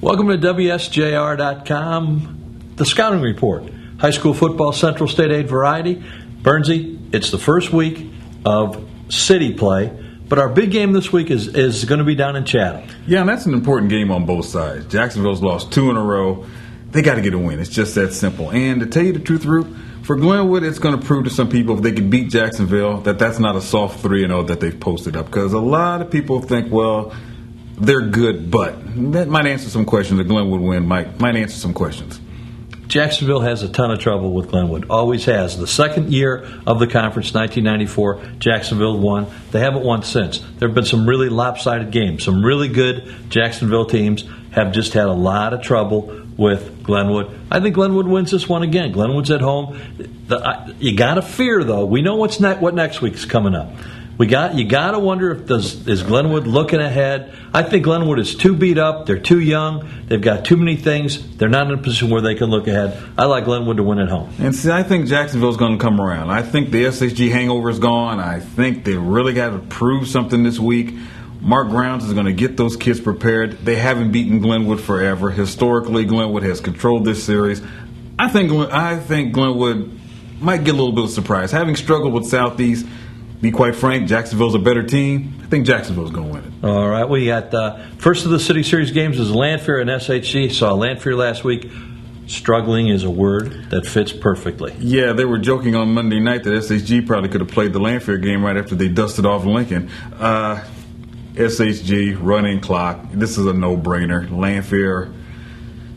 Welcome to WSJR.com, the Scouting Report. High school football, Central State 8 variety. Burnsy, it's the first week of city play, but our big game this week is going to be down in Chatham. Yeah, and that's an important game on both sides. Jacksonville's lost 2 in a row. They got to get a win. It's just that simple. And to tell you the truth, Roop, for Glenwood, it's going to prove to some people if they can beat Jacksonville that that's not a soft 3-0 that they've posted up. Because a lot of people think, well, they're good, but that might answer some questions. A Glenwood win might answer some questions. Jacksonville has a ton of trouble with Glenwood. Always has. The second year of the conference, 1994, Jacksonville won. They haven't won since. There have been some really lopsided games. Some really good Jacksonville teams have just had a lot of trouble with Glenwood. I think Glenwood wins this one again. Glenwood's at home. You got to fear, though. We know what next week's coming up. You got to wonder if is Glenwood looking ahead. I think Glenwood is too beat up. They're too young. They've got too many things. They're not in a position where they can look ahead. I like Glenwood to win at home. And see, I think Jacksonville's going to come around. I think the SHG hangover is gone. I think they really got to prove something this week. Mark Grounds is going to get those kids prepared. They haven't beaten Glenwood forever. Historically, Glenwood has controlled this series. I think Glenwood might get a little bit of surprise. Having struggled with Southeast, be quite frank, Jacksonville's a better team. I think Jacksonville's going to win it. All right, we got first of the City Series games is Lanphier and SHG. Saw Lanphier last week. Struggling is a word that fits perfectly. Yeah, they were joking on Monday night that SHG probably could have played the Lanphier game right after they dusted off Lincoln. SHG, running clock. This is a no-brainer. Lanphier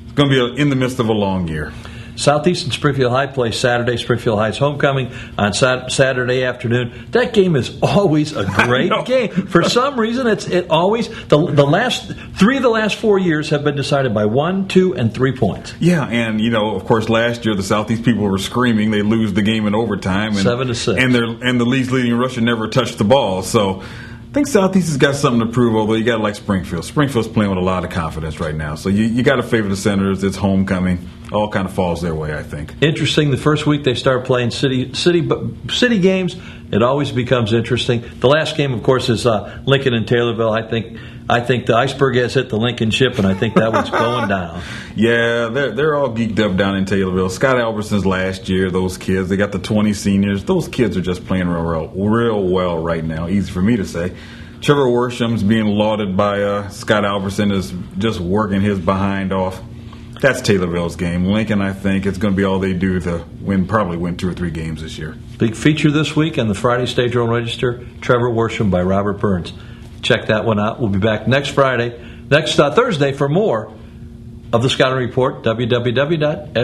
is going to be in the midst of a long year. Southeast and Springfield High play Saturday. Springfield High's homecoming on Saturday afternoon. That game is always a great game. For some reason, it always the last 3 of the last 4 years have been decided by 1, 2, and 3 points. Yeah, and of course, last year the Southeast people were screaming they lose the game in overtime, and 7-6, and the league's leading rusher never touched the ball. So I think Southeast has got something to prove, although you got to like Springfield. Springfield's playing with a lot of confidence right now. So you got to favor the Senators. It's homecoming. All kind of falls their way, I think. Interesting. The first week they start playing city games. It always becomes interesting. The last game, of course, is Lincoln and Taylorville. I think the iceberg has hit the Lincoln ship, and I think that one's going down. Yeah, they're all geeked up down in Taylorville. Scott Albertson's last year, those kids, they got the 20 seniors. Those kids are just playing real well right now. Easy for me to say. Trevor Worsham's being lauded by Scott Albertson is just working his behind off. That's Taylorville's game. Lincoln, I think, it's going to be all they do to probably win 2 or 3 games this year. Big feature this week on the Friday State Journal Register, Trevor Worsham by Robert Burns. Check that one out. We'll be back next Thursday for more of the Scouting Report, www.sjr.com.